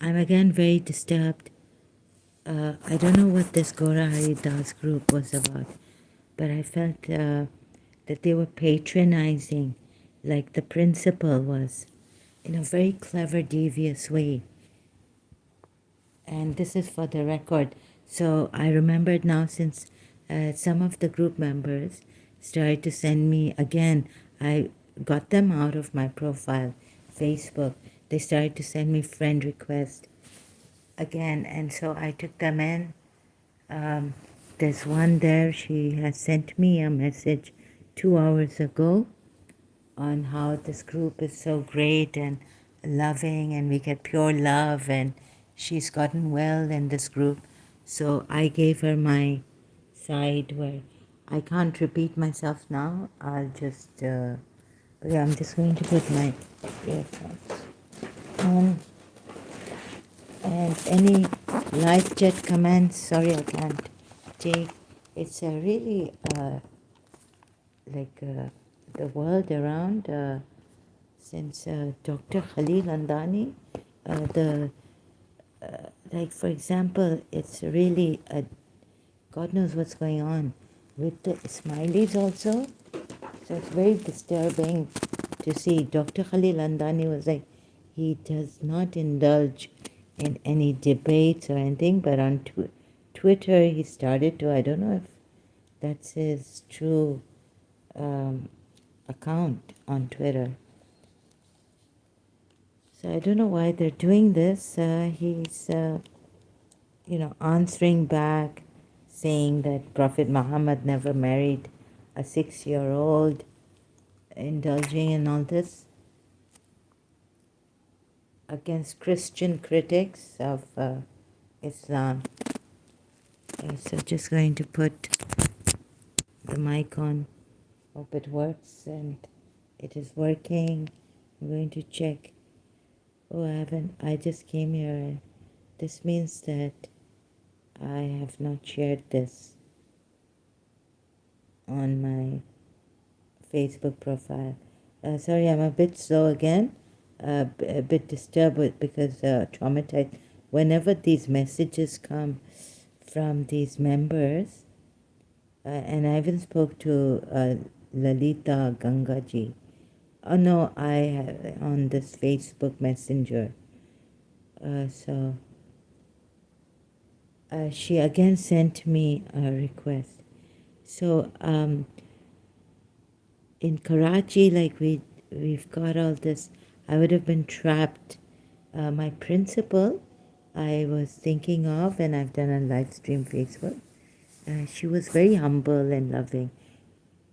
I'm again very disturbed. I don't know what this Gora Hari Das group was about, but I felt that they were patronizing, like the principal was, in a very clever, devious way. And this is for the record. So I remembered now, since some of the group members started to send me again. I got them out of my profile, Facebook. They started to send me friend requests again, and so I took them in. There's one there, she has sent me a message 2 hours ago on how this group is so great and loving, and we get pure love, and she's gotten well in this group. So I gave her my side, where I can't repeat myself now. I'll just, yeah, I'm just going to put my earphones on. And any live chat comments, sorry I can't take. It's a really like the world around, since Dr. Khalil Andani, the like, for example, it's really God knows what's going on with the Ismailis also. So it's very disturbing to see. Dr. Khalil Andani was like, he does not indulge in any debates or anything, but on Twitter he started to, I don't know if that's his true account on Twitter. So I don't know why they're doing this. He's, answering back, saying that Prophet Muhammad never married a 6-year-old, indulging in all this against Christian critics of Islam. So just going to put the mic on. Hope it works, and it is working. I'm going to check. Oh, I just came here. This means that I have not shared this on my Facebook profile. Sorry, I'm a bit slow again, a bit disturbed because traumatized. Whenever these messages come from these members, and I even spoke to Lalita Gangaji. Oh no, on this Facebook Messenger. So she again sent me a request. So in Karachi, like we've got all this, I would have been trapped. My principal, I was thinking of, and I've done a live stream Facebook. She was very humble and loving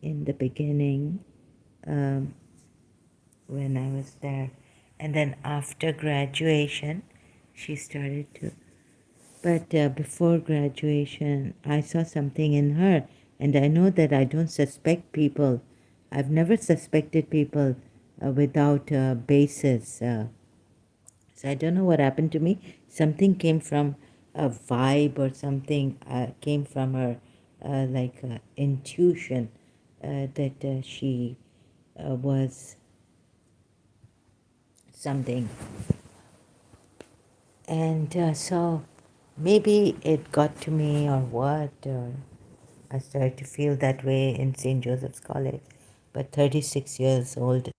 in the beginning, when I was there, and then after graduation, she started to. But before graduation, I saw something in her, and I know that I don't suspect people. I've never suspected people without a basis. So I don't know what happened to me. Something came from a vibe, or something came from her, like intuition, that she was something. And so maybe it got to me, or what, or I started to feel that way in St. Joseph's College. But 36 years old.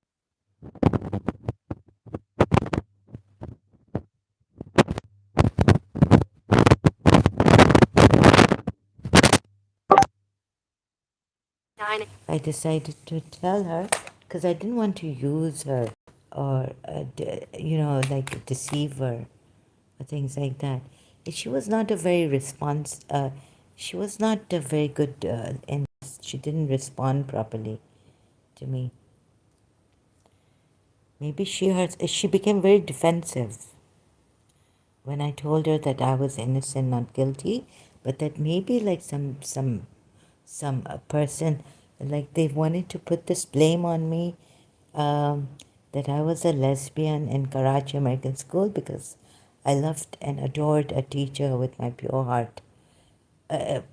I decided to tell her, because I didn't want to use her, or, like deceive her, or things like that. She was not a very she was not a very good, and she didn't respond properly to me. Maybe she became very defensive when I told her that I was innocent, not guilty, but that maybe like some person, like they wanted to put this blame on me, that I was a lesbian in Karachi American School because I loved and adored a teacher with my pure heart,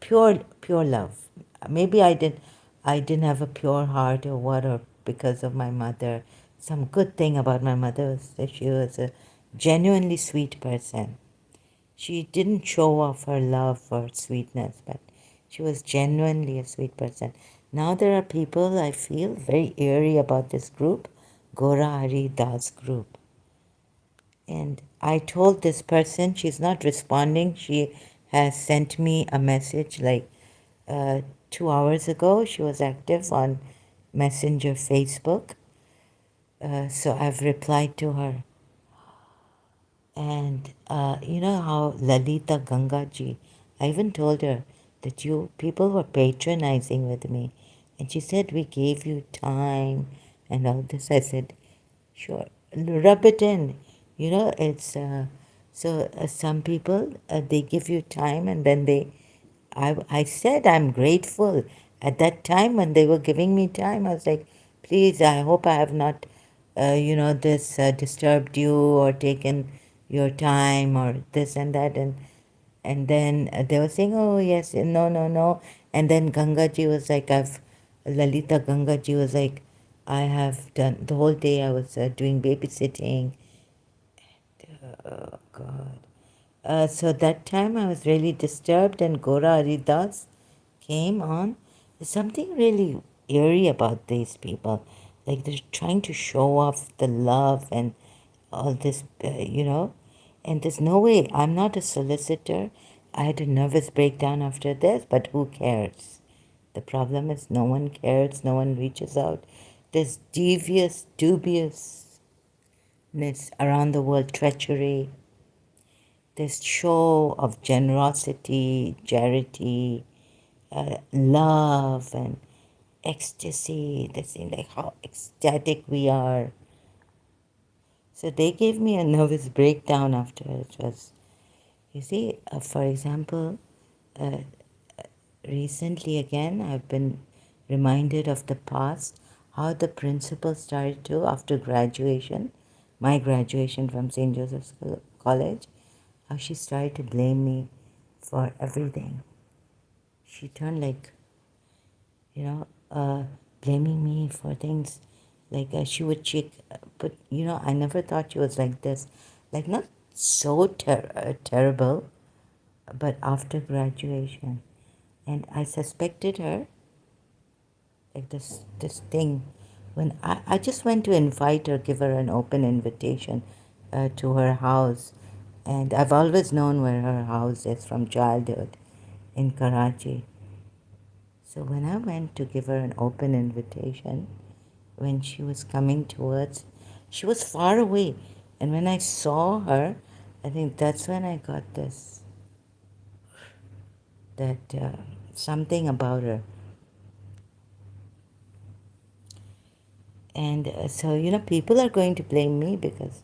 pure love. Maybe I didn't have a pure heart, or what, or because of my mother. Some good thing about my mother was that she was a genuinely sweet person. She didn't show off her love or sweetness, but she was genuinely a sweet person. Now there are people I feel very eerie about this group, Gora Hari Das group. And I told this person, she's not responding. She has sent me a message like uh, 2 hours ago. She was active on Messenger Facebook. So I've replied to her. And you know how Lalita Gangaji, I even told her that you people were patronizing with me. And she said, we gave you time and all this. I said, sure, rub it in. You know, it's some people, they give you time and then I said I'm grateful. At that time when they were giving me time, I was like, please, I hope I have not, this disturbed you or taken your time or this and that. And then they were saying, oh, yes, no, no, no. And then Gangaji was like, Lalita Gangaji was like, I have done, the whole day I was doing babysitting. Oh, God. So that time I was really disturbed, and Gora Haridas came on. There's something really eerie about these people. Like they're trying to show off the love and all this, And there's no way. I'm not a solicitor. I had a nervous breakdown after this, but who cares? The problem is no one cares, no one reaches out. There's devious, dubiousness around the world, treachery, this show of generosity, charity, love, and ecstasy. They seem like how ecstatic we are. So they gave me a nervous breakdown after it was. You see, for example, recently again, I've been reminded of the past, how the principal started to, after graduation, my graduation from St. Joseph's College, how she started to blame me for everything. She turned like, you know, blaming me for things like she would check, but I never thought she was like this. Like, not so terrible, but after graduation. And I suspected her, like this thing, when I just went to invite her, give her an open invitation to her house. And I've always known where her house is from childhood in Karachi. So when I went to give her an open invitation, when she was coming towards, she was far away. And when I saw her, I think that's when I got this, that something about her. And so, people are going to blame me because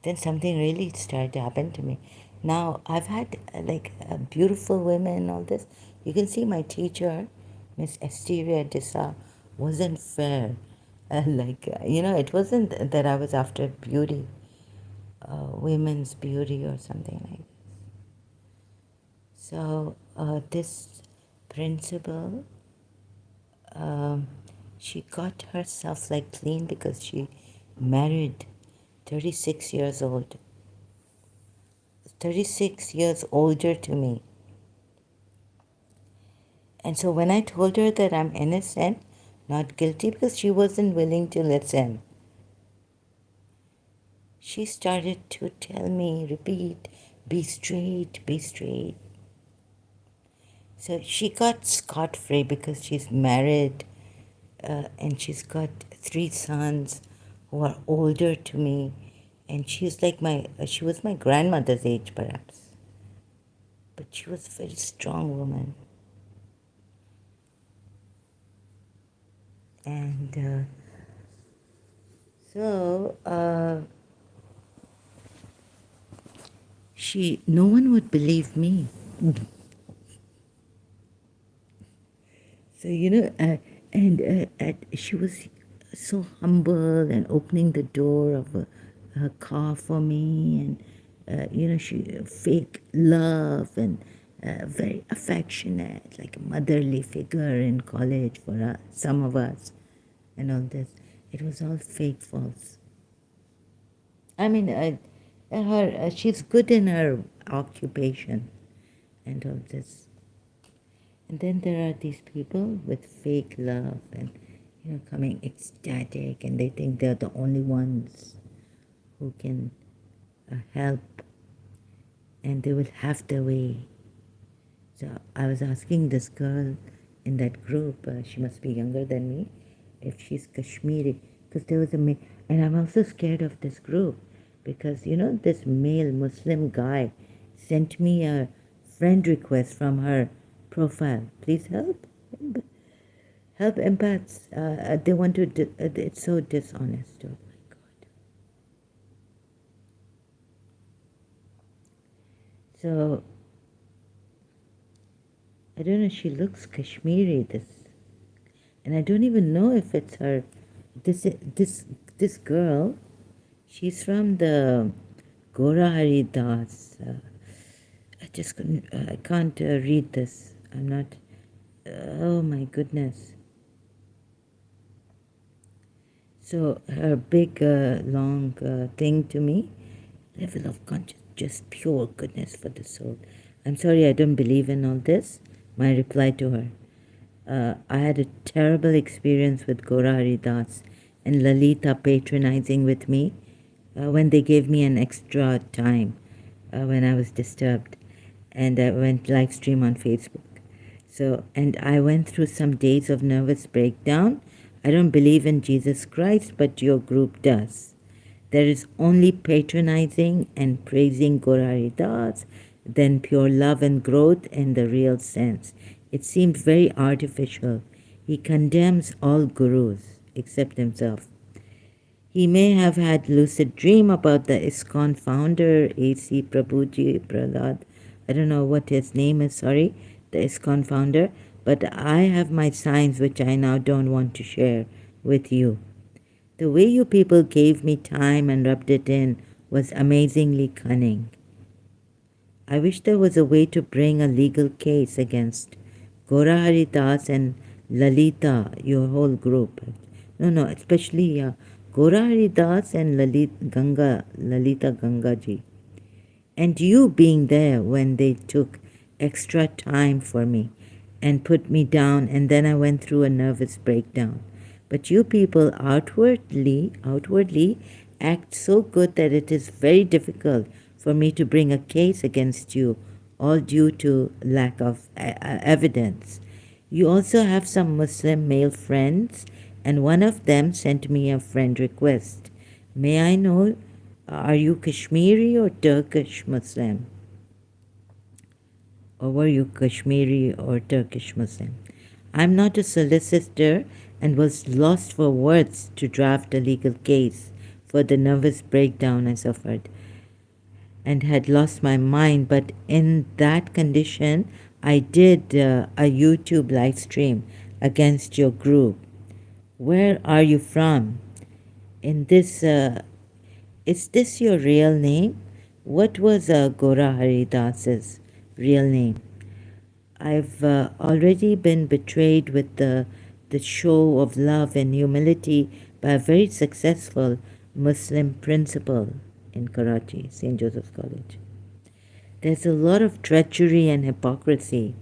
then something really started to happen to me. Now, I've had beautiful women, all this. You can see my teacher, Miss Esteria Dissa, wasn't fair. It wasn't that I was after beauty, women's beauty or something like that. So, this principal, um, she got herself clean because she married 36 years old. 36 years older to me. And so when I told her that I'm innocent, not guilty, because she wasn't willing to listen, she started to tell me, repeat, be straight, be straight. So she got scot-free because she's married and she's got 3 sons who are older to me. And she's like she was my grandmother's age perhaps. But she was a very strong woman. And no one would believe me. So, she was so humble and opening the door of her car for me, and, she fake love and very affectionate, like a motherly figure in college for us, some of us, and all this. It was all fake, false. I mean, she's good in her occupation and all this. And then there are these people with fake love and, coming ecstatic, and they think they're the only ones who can help, and they will have their way. So I was asking this girl in that group, she must be younger than me, if she's Kashmiri, because there was and I'm also scared of this group, because this male Muslim guy sent me a friend request from her profile. Please help empaths. They want to. It's so dishonest. Oh my God. So I don't know. She looks Kashmiri. And I don't even know if it's her. This girl. She's from the Gora Hari Das. I just couldn't. I can't read this. I'm not. Oh my goodness. So her big, long thing to me, level of conscious, just pure goodness for the soul. I'm sorry, I don't believe in all this. My reply to her. I had a terrible experience with Gora Hari Das and Lalita patronizing with me when they gave me an extra time when I was disturbed, and I went live stream on Facebook. So, and I went through some days of nervous breakdown. I don't believe in Jesus Christ, but your group does. There is only patronizing and praising Gora Hari Das, then pure love and growth in the real sense. It seemed very artificial. He condemns all gurus except himself. He may have had lucid dream about the ISKCON founder, A.C. Prabhuji Prahlad. I don't know what his name is, sorry, the ISKCON founder, but I have my signs which I now don't want to share with you. The way you people gave me time and rubbed it in was amazingly cunning. I wish there was a way to bring a legal case against Gora Hari Das and Lalita, your whole group. No, especially Gora Hari Das and Lalita Gangaji. And you being there when they took extra time for me and put me down, and then I went through a nervous breakdown. But you people outwardly act so good that it is very difficult for me to bring a case against you, all due to lack of evidence. You also have some Muslim male friends, and one of them sent me a friend request. May I know, are you Kashmiri or Turkish Muslim? Or were you Kashmiri or Turkish Muslim? I'm not a solicitor and was lost for words to draft a legal case for the nervous breakdown I suffered and had lost my mind. But in that condition, I did a YouTube live stream against your group. Where are you from? In this, is this your real name? What was Gora Hari Das's real name? I've already been betrayed with the show of love and humility by a very successful Muslim principal in Karachi, St. Joseph's College. There's a lot of treachery and hypocrisy.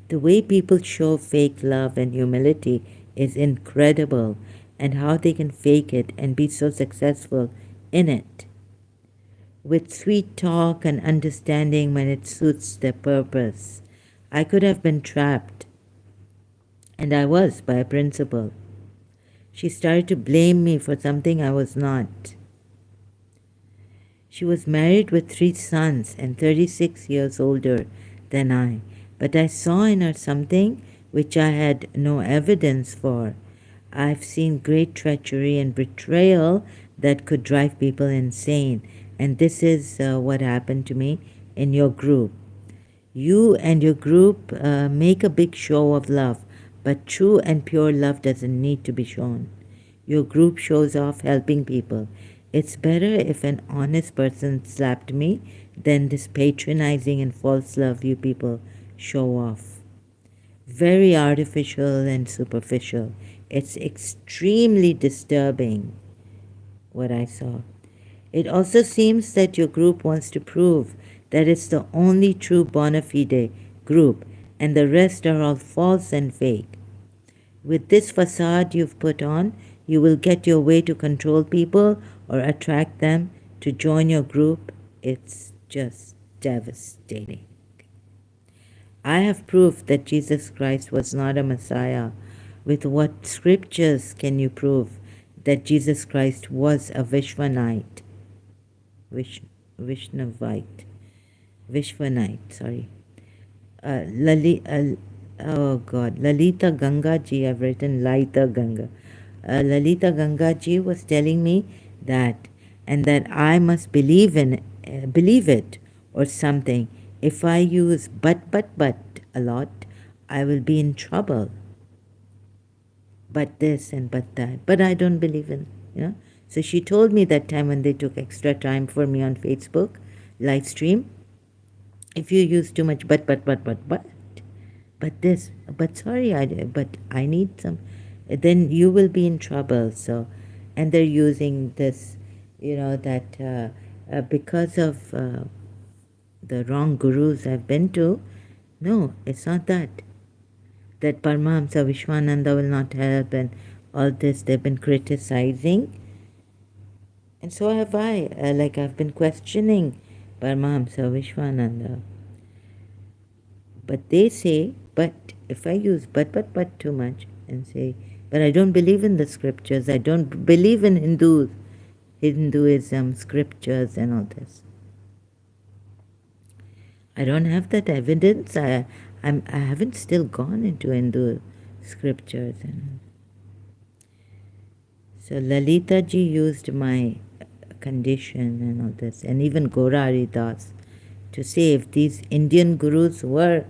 The way people show fake love and humility is incredible, and how they can fake it and be so successful in it. With sweet talk and understanding when it suits their purpose. I could have been trapped, and I was, by a principal. She started to blame me for something I was not. She was married with 3 sons and 36 years older than I, but I saw in her something which I had no evidence for. I've seen great treachery and betrayal that could drive people insane, and this is what happened to me in your group. You and your group make a big show of love, but true and pure love doesn't need to be shown. Your group shows off helping people. It's better if an honest person slapped me than this patronizing and false love you people show off. Very artificial and superficial. It's extremely disturbing what I saw. It also seems that your group wants to prove that it's the only true bona fide group and the rest are all false and fake. With this facade you've put on, you will get your way to control people or attract them to join your group. It's just devastating. I have proof that Jesus Christ was not a Messiah. With what scriptures can you prove that Jesus Christ was a Vishwanite? Vishnavite. Vishwanite, sorry. Oh God, Lalita Gangaji, I've written Laita Ganga. Lalita Gangaji was telling me that, and that I must believe it or something. If I use but a lot, I will be in trouble. But this and but that. But I don't believe in, you know. So she told me that time when they took extra time for me on Facebook live stream. If you use too much but this, but sorry, but I need some, then you will be in trouble. So, and they're using this, you know, that because of the wrong gurus I've been to. No, it's not that. That Paramahamsa Vishwananda will not help and all this they've been criticizing. And so have I. Like I've been questioning Paramahamsa Vishwananda. But they say, but if I use but too much and say, but I don't believe in the scriptures, I don't believe in Hinduism, scriptures and all this. I don't have that evidence. I haven't still gone into Hindu scriptures. And so Lalita ji used my condition and all this, and even Gaurari Das, to say if these Indian gurus were,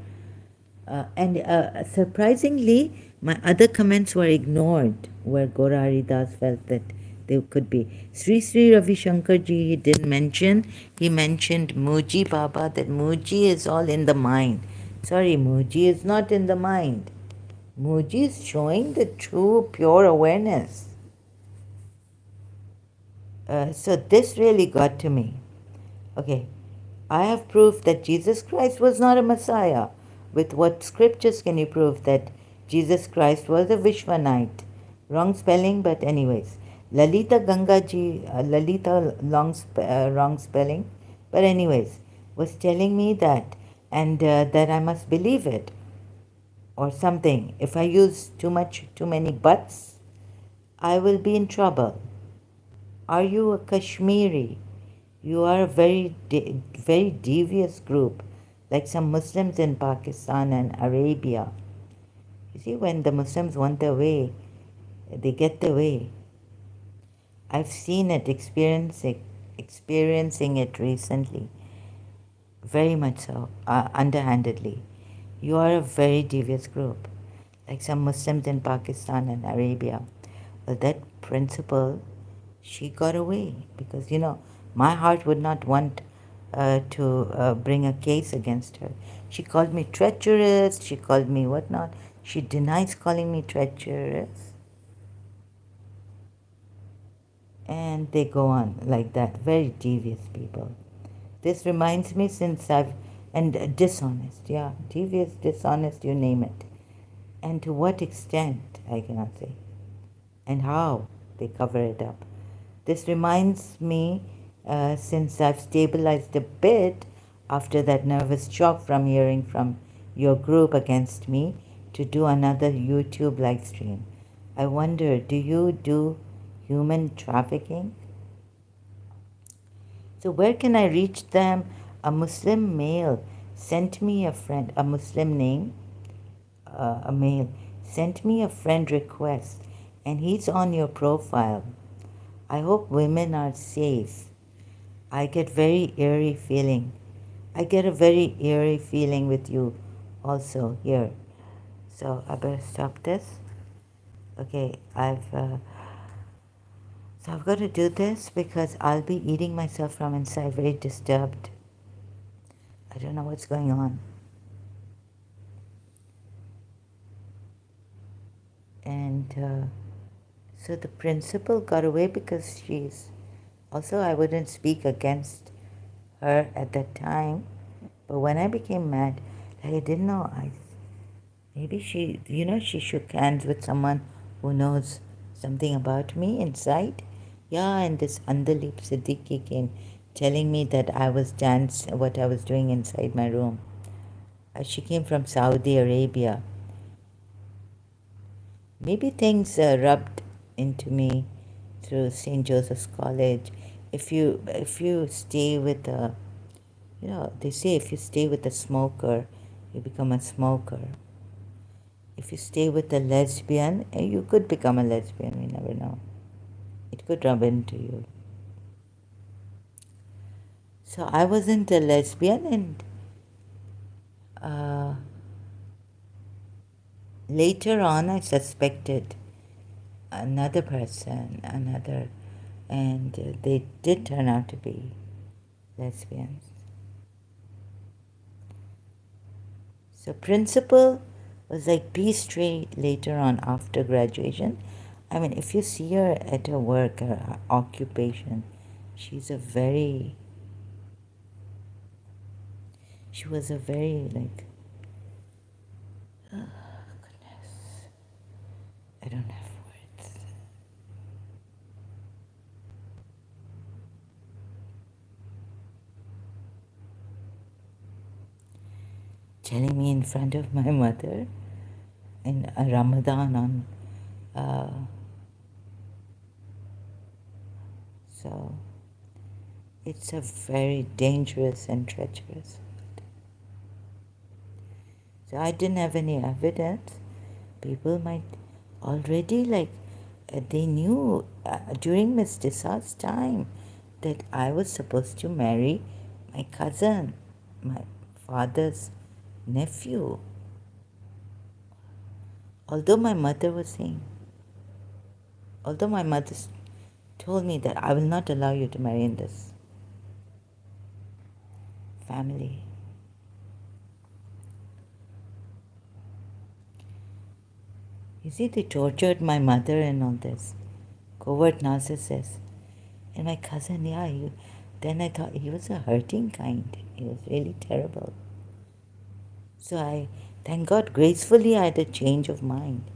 and surprisingly, my other comments were ignored, where Gaurari Das felt that they could be. Sri Sri Ravi Shankar ji, he didn't mention. He mentioned Muji Baba, that Muji is all in the mind. Sorry, Muji is not in the mind. Muji is showing the true, pure awareness. So this really got to me. Okay, I have proof that Jesus Christ was not a Messiah. With what scriptures can you prove that Jesus Christ was a Vishwanite? Wrong spelling, but anyways. Lalita Gangaji, Lalita wrong spelling, but anyways, was telling me that, and that I must believe it or something. If I use too many buts, I will be in trouble. Are you a Kashmiri? You are a very devious group, like some Muslims in Pakistan and Arabia. You see, when the Muslims want their way, they get their way. I've seen it, experiencing it recently, very much so, underhandedly. You are a very devious group, like some Muslims in Pakistan and Arabia. Well, that principle, she got away because, you know, my heart would not want to bring a case against her. She called me treacherous, she called me whatnot. She denies calling me treacherous. And they go on like that, very devious people. This reminds me and dishonest, yeah, devious, dishonest, you name it. And to what extent, I cannot say. And how they cover it up. This reminds me, since I've stabilized a bit after that nervous shock from hearing from your group against me, to do another YouTube live stream. I wonder, do you do human trafficking? So where can I reach them? A Muslim male sent me a Muslim name, a male, sent me a friend request, and he's on your profile. I hope women are safe. I get very eerie feeling. I get a very eerie feeling with you also here. So I better stop this. Okay, so I've got to do this because I'll be eating myself from inside, very disturbed. I don't know what's going on. And so the principal got away because she's Also, I wouldn't speak against her at that time. But when I became mad, like I didn't know. Maybe she, she shook hands with someone who knows something about me inside. Yeah, and this Andalip Siddiqui came telling me that I was what I was doing inside my room. She came from Saudi Arabia. Maybe things rubbed into me through St. Joseph's College. If you stay with a, they say if you stay with a smoker, you become a smoker. If you stay with a lesbian, you could become a lesbian. We never know. It could rub into you. So I wasn't a lesbian, and later on I suspected another person, and they did turn out to be lesbians. So principal was like be straight later on after graduation. I mean, if you see her at her work, her occupation, she was a very like, oh goodness, I don't have words. Telling me in front of my mother in Ramadan on, so it's a very dangerous and treacherous. So I didn't have any evidence. People might already they knew during Miss Tissa's time that I was supposed to marry my cousin, my father's nephew. Although my mother told me that I will not allow you to marry in this family. You see, they tortured my mother and all this. Covert narcissist. And my cousin, then I thought he was a hurting kind. He was really terrible. So thank God, gracefully I had a change of mind.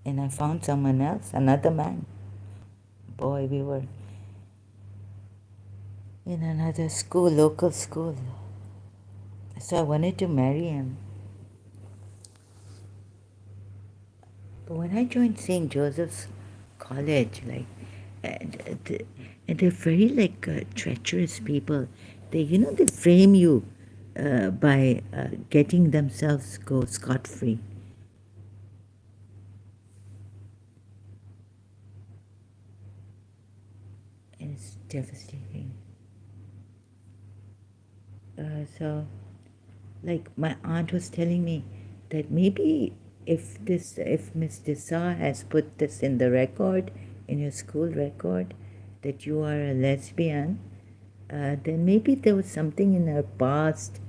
And I found someone else, another man. Boy, we were in another school, local school. So I wanted to marry him. But when I joined St. Joseph's College, and they're very treacherous people. They frame you by getting themselves go scot-free. And it's devastating. So, like my aunt was telling me that maybe if Miss Dessar has put this in the record, in your school record, that you are a lesbian, then maybe there was something in her past,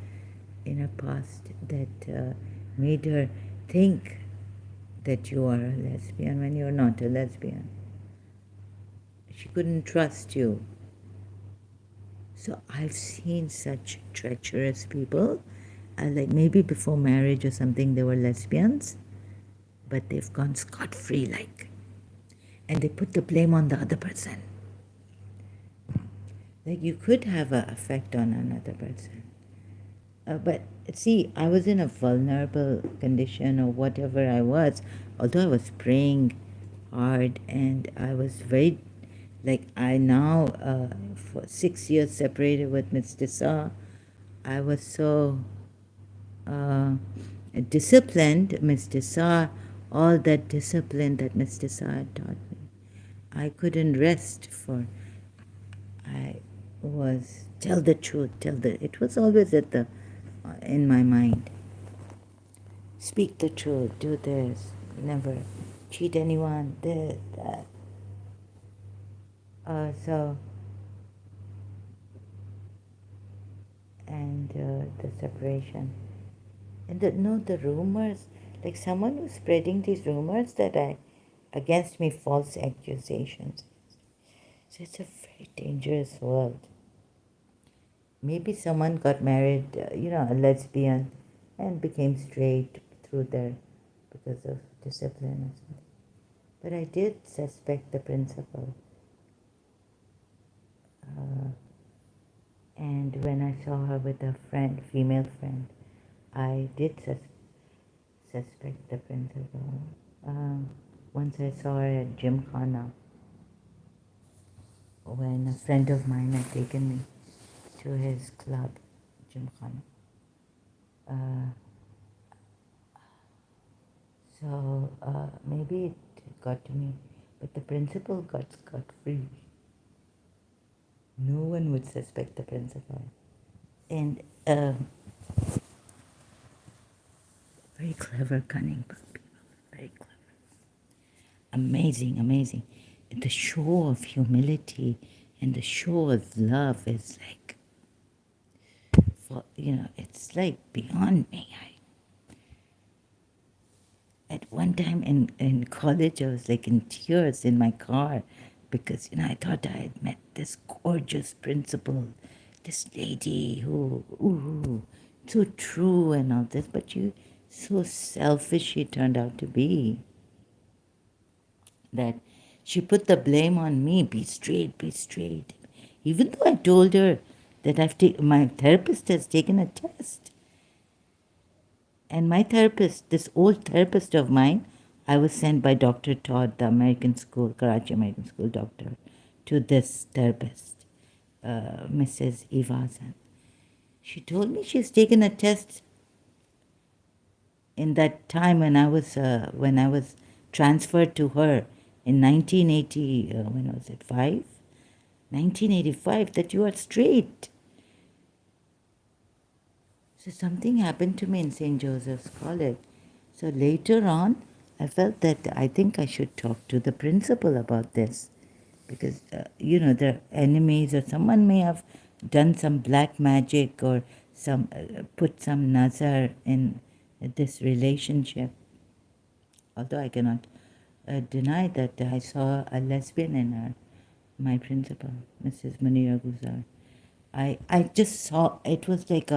that made her think that you are a lesbian when you're not a lesbian. She couldn't trust you. So I've seen such treacherous people, like maybe before marriage or something they were lesbians, but they've gone scot-free and they put the blame on the other person. Like you could have an effect on another person. But see, I was in a vulnerable condition or whatever I was, although I was praying hard and I was very, I now, for 6 years separated with Miss Dessa, I was so disciplined. Miss Dessa, all that discipline that Miss Dessa had taught me, I couldn't rest I was, tell the truth, it was always in my mind. Speak the truth, do this, never cheat anyone, this, that. And the separation. And the rumors, like someone was spreading these rumors against me, false accusations. So it's a very dangerous world. Maybe someone got married, a lesbian, and became straight through their because of discipline or something. But I did suspect the principal. Uh, and when I saw her with a friend, female friend, I did suspect the principal. Um, Once I saw her at Gymkhana when a friend of mine had taken me to his club, Gymkhana. Uh, Maybe it got to me, but the principal got scot free. No one would suspect the principal. And very clever, cunning people. Very clever. Amazing, amazing. The show of humility and the show of love is like, it's like beyond me. At one time in college, I was like in tears in my car because, I thought I had met this gorgeous principal, this lady who, ooh, so true and all this, but so selfish she turned out to be that she put the blame on me, be straight, be straight. Even though I told her that my therapist has taken a test. And my therapist, this old therapist of mine, I was sent by Dr. Todd, the American school, Karachi American school doctor, to this therapist, Mrs. Evazan. She told me she's taken a test in that time when I was transferred to her in 1980. When was it? 1985. That you are straight. So something happened to me in St. Joseph's College. So later on, I felt that I think I should talk to the principal about this because, they're enemies or someone may have done some black magic or put some nazar in this relationship. Although I cannot deny that I saw a lesbian in her, my principal, Mrs. Munira Guzar. I just saw it was like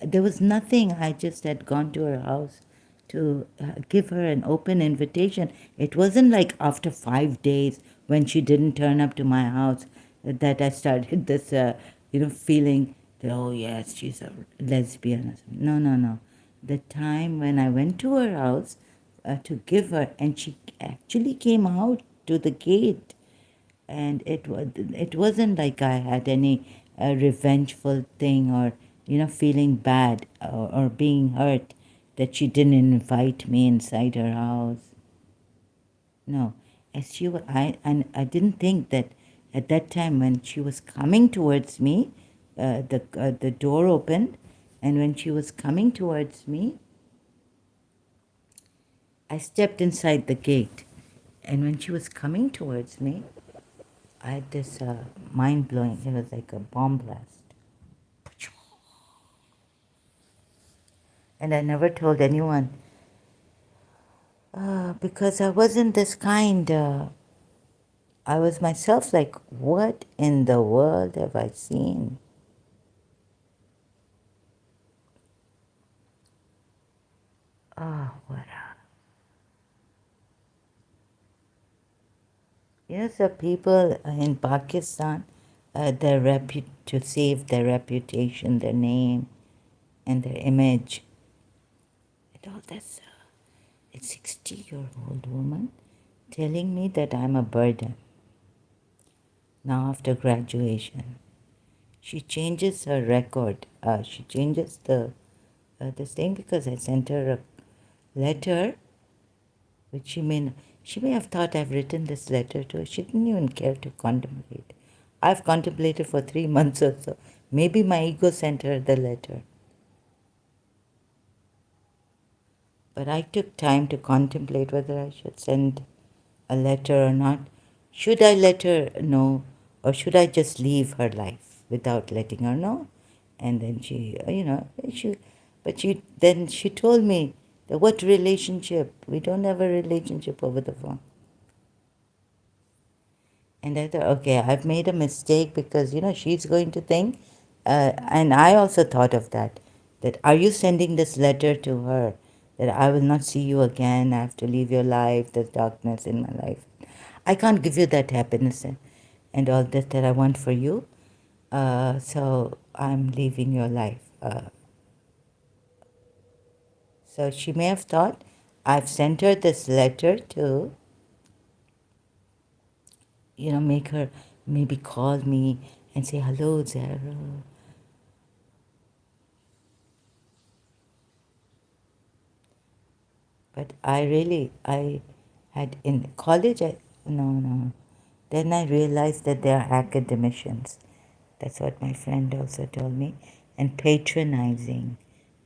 there was nothing. I just had gone to her house to give her an open invitation. It wasn't like after 5 days when she didn't turn up to my house that I started this, feeling that, oh yes, she's a lesbian or something. No, no, no. The time when I went to her house to give her, and she actually came out to the gate, and it wasn't like I had any revengeful thing or feeling bad or being hurt that she didn't invite me inside her house. No, as she wa- I and I didn't think that at that time when she was coming towards me, the door opened, and when she was coming towards me, I stepped inside the gate, and when she was coming towards me, I had this mind blowing. It was like a bomb blast, and I never told anyone because I wasn't this kind. I was myself. Like, what in the world have I seen? What? So people in Pakistan, to save their reputation, their name, and their image, and all this. A 60-year-old woman telling me that I'm a burden. Now after graduation, she changes her record. She changes this thing because I sent her a letter, which she may have thought I've written this letter to her. She didn't even care to contemplate. I've contemplated for 3 months or so. Maybe my ego sent her the letter. But I took time to contemplate whether I should send a letter or not. Should I let her know, or should I just leave her life without letting her know? And then she told me that what relationship? We don't have a relationship over the phone. And I thought, okay, I've made a mistake because, she's going to think. And I also thought of that are you sending this letter to her that I will not see you again, I have to leave your life, there's darkness in my life. I can't give you that happiness and all that I want for you. So I'm leaving your life. So she may have thought I've sent her this letter to, make her maybe call me and say, hello, Zara. But I had in college, no. Then I realized that they are academicians. That's what my friend also told me, and patronizing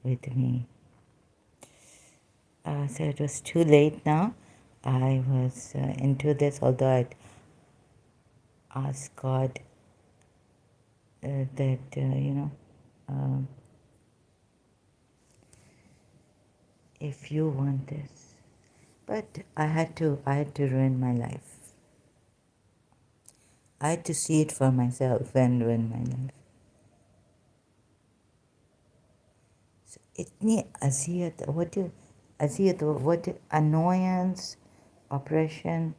with me. So it was too late now. I was into this, although I'd asked God that, um, if you want this. But I had to ruin my life. I had to see it for myself and ruin my life. So इतनी अजियत what annoyance, oppression,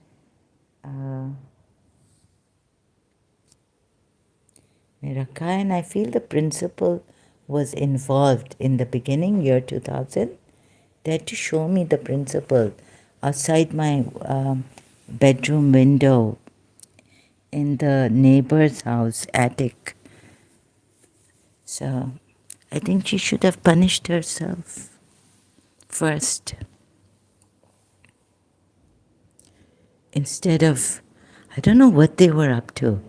Miraka, and I feel the principal was involved in the beginning, year 2000. They had to show me the principal outside my bedroom window in the neighbor's house attic. So I think she should have punished herself first instead of, I don't know what they were up to.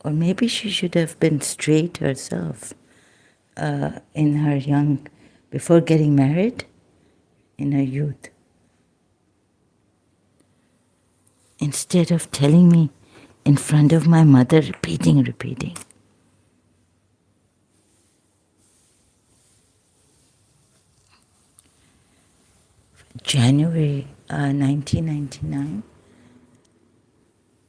Or maybe she should have been straight herself in her before getting married, in her youth. Instead of telling me in front of my mother, repeating. January 1999,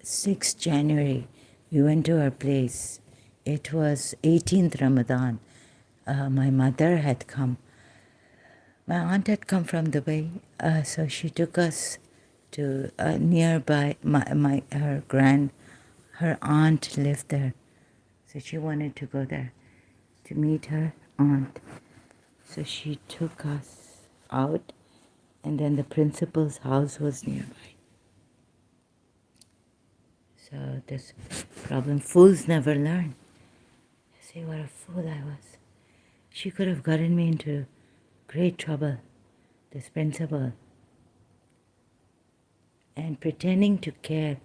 6th January, we went to our place. It was 18th Ramadan. My mother had come. My aunt had come from Dubai, so she took us to nearby. Her aunt lived there, so she wanted to go there to meet her aunt. So she took us out, and then the principal's house was nearby. So this problem, fools never learn. See what a fool I was. She could have gotten me into great trouble, this principal. And pretending to care,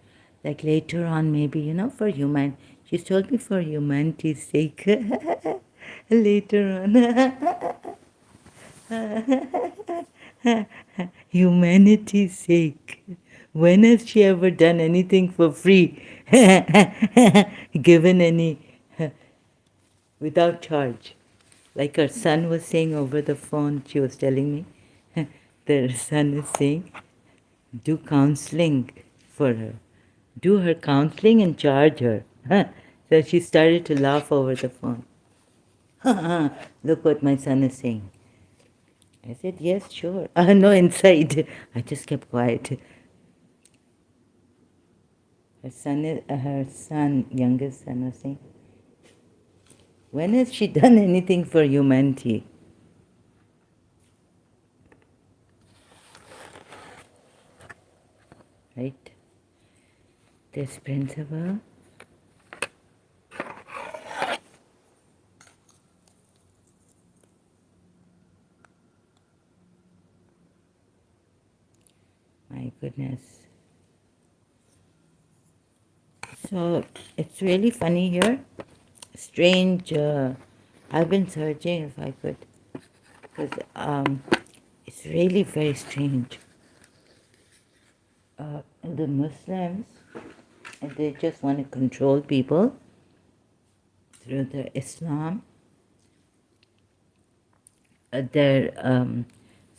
like later on maybe, for human. She told me for humanity's sake. Later on. Humanity's sake. When has she ever done anything for free? Given any without charge? Like her son was saying over the phone, she was telling me, their son is saying, do counseling for her. Do her counseling and charge her. So she started to laugh over the phone. Look what my son is saying. I said, yes, sure. No, inside. I just kept quiet. Her son, youngest son, was saying, when has she done anything for humanity? Right? This principle. My goodness. So it's really funny here. Strange. I've been searching if I could, because it's really very strange. The Muslims, they just want to control people through the Islam. They're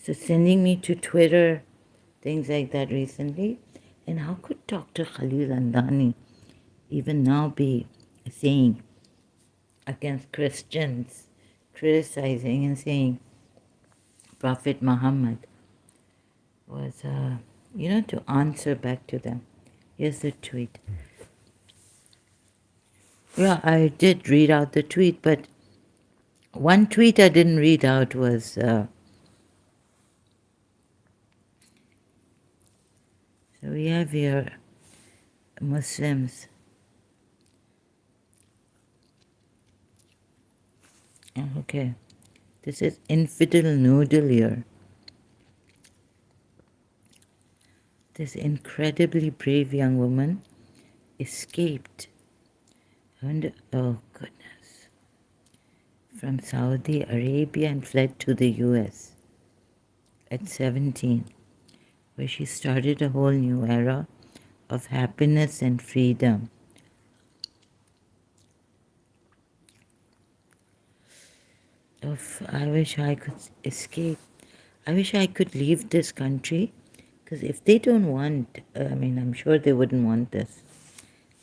so sending me to Twitter things like that recently. And how could Dr. Khalil Andani even now be saying against Christians, criticizing and saying Prophet Muhammad was, to answer back to them. Here's the tweet. Yeah, I did read out the tweet, but one tweet I didn't read out was, so we have here Muslims. Okay, this is Infidel Noodle here. This incredibly brave young woman escaped, and oh goodness, from Saudi Arabia and fled to the US at 17, where she started a whole new era of happiness and freedom. I wish I could escape. I wish I could leave this country, because if they don't want, I'm sure they wouldn't want this.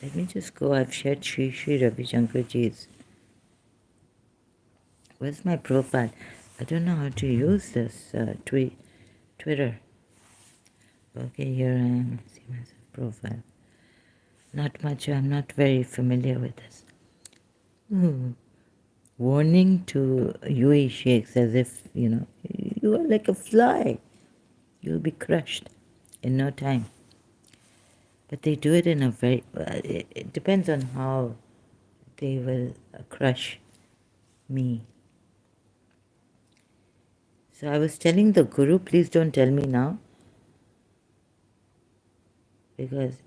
Let me just go. I've shared Sri Ravi Shankar Ji's. Where's my profile? I don't know how to use this Twitter. Okay, here I am. See my profile. Not much. I'm not very familiar with this. Warning to UAE sheikhs, as if, you are like a fly. You'll be crushed in no time. But they do it in a very, it depends on how they will crush me. So I was telling the Guru, please don't tell me now. Because,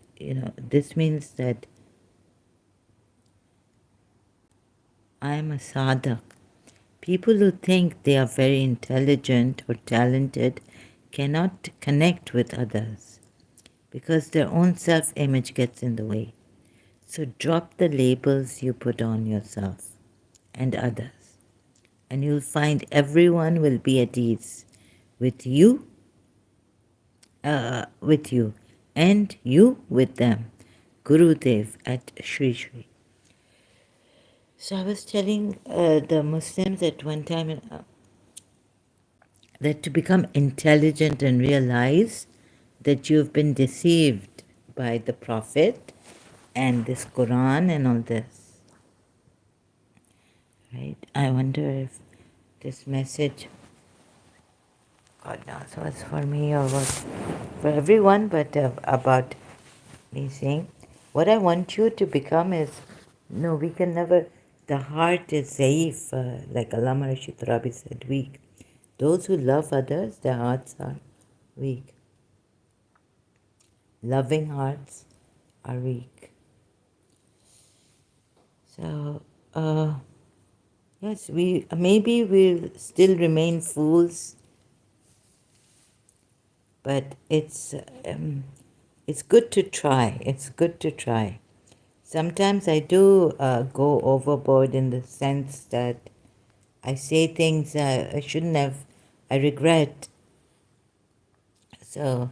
this means that I am a sadhak. People who think they are very intelligent or talented cannot connect with others because their own self-image gets in the way. So drop the labels you put on yourself and others, and you'll find everyone will be at ease with you, and you with them. Gurudev at Sri Sri. So I was telling the Muslims at one time that to become intelligent and realize that you've been deceived by the Prophet and this Quran and all this. Right? I wonder if this message, God knows was for me or was for everyone, but about me saying, what I want you to become is, no, we can never, the heart is safe, like Allama Rashid Rabi said, weak. Those who love others, their hearts are weak. Loving hearts are weak. So, yes, maybe we'll still remain fools, but it's good to try. It's good to try. Sometimes I do go overboard in the sense that I say things I shouldn't have. I regret. So,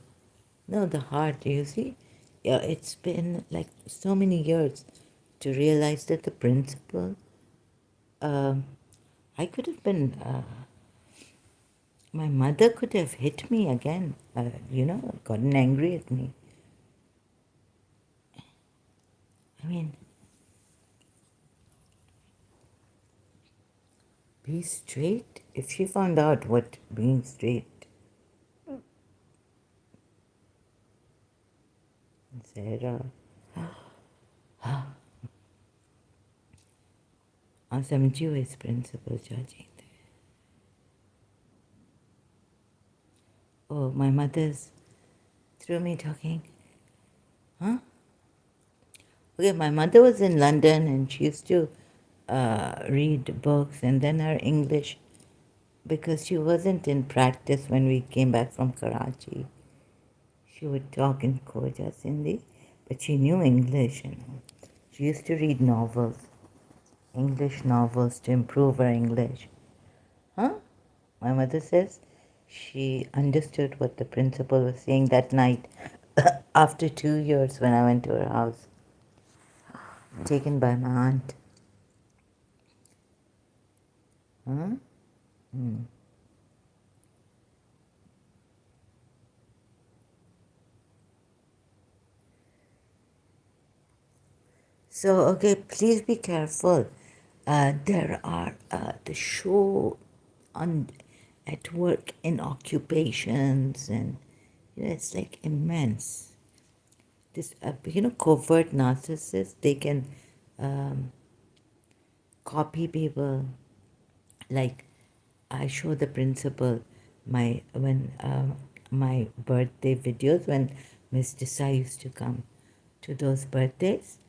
no, the heart, you see, yeah, it's been like so many years to realize that the principle, I could have been, my mother could have hit me again, gotten angry at me. I mean, be straight. If she found out what being straight, Sarah, और समझी हो इस principle judging. Oh, my mother's through me talking. Huh? Okay, my mother was in London and she used to read books, and then her English, because she wasn't in practice when we came back from Karachi. She would talk in Khoja Sindhi, but she knew English. She used to read novels, English novels, to improve her English. Huh? My mother says she understood what the principal was saying that night after 2 years when I went to her house, taken by my aunt. Huh? So, okay, please be careful. There are the show on at work in occupations, and it's like immense. This, covert narcissists, they can um, copy people. Like, I show the principal my birthday videos when Miss Desai used to come to those birthdays.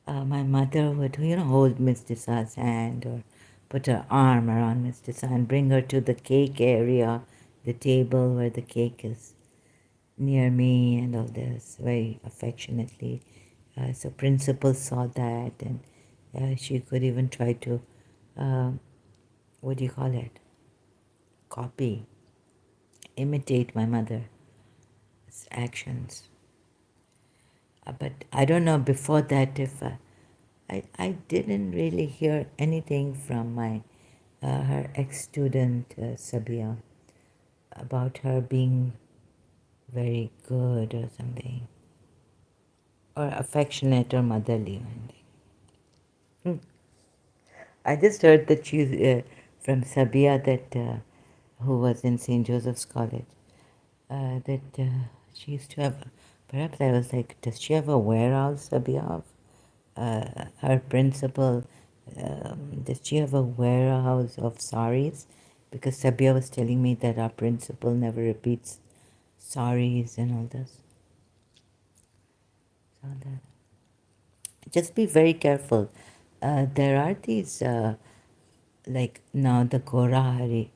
My mother would, hold Miss Desai's hand or put her arm around Miss Desai and bring her to the cake area, the table where the cake is near me and all this, very affectionately. So principal saw that, and she could even try to, uh, what do you call it, copy, imitate my mother's actions. But I don't know before that if I didn't really hear anything from my her ex-student Sabia about her being very good or something, or affectionate or motherly or anything. I just heard that she's from Sabia that who was in St. Joseph's College, that she used to have. Perhaps I was like, does she have a warehouse, Sabia, of her principal? Does she have a warehouse of saris? Because Sabia was telling me that our principal never repeats saris and all this. So that, just be very careful. There are these, like now the Gorahari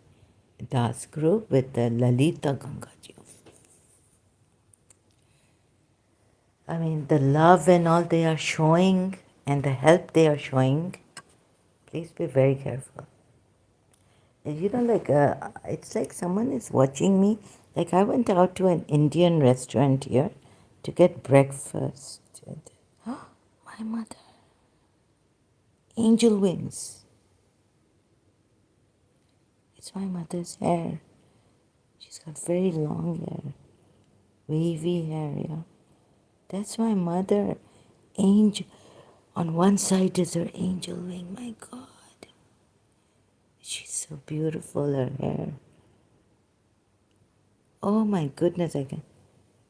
Das group with the Lalita Gangaji. I mean, the love and all they are showing and the help they are showing, please be very careful. And like, it's like someone is watching me. Like, I went out to an Indian restaurant here to get breakfast. My mother. Angel wings. It's my mother's hair. She's got very long hair. Wavy hair, yeah. That's my mother. Angel. On one side is her angel wing. My God. She's so beautiful, her hair. Oh my goodness, I can.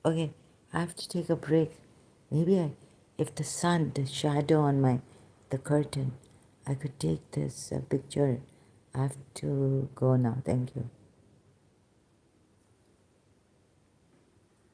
Okay, I have to take a break. Maybe if the sun, the shadow on the curtain, I could take this picture. I have to go now. Thank you.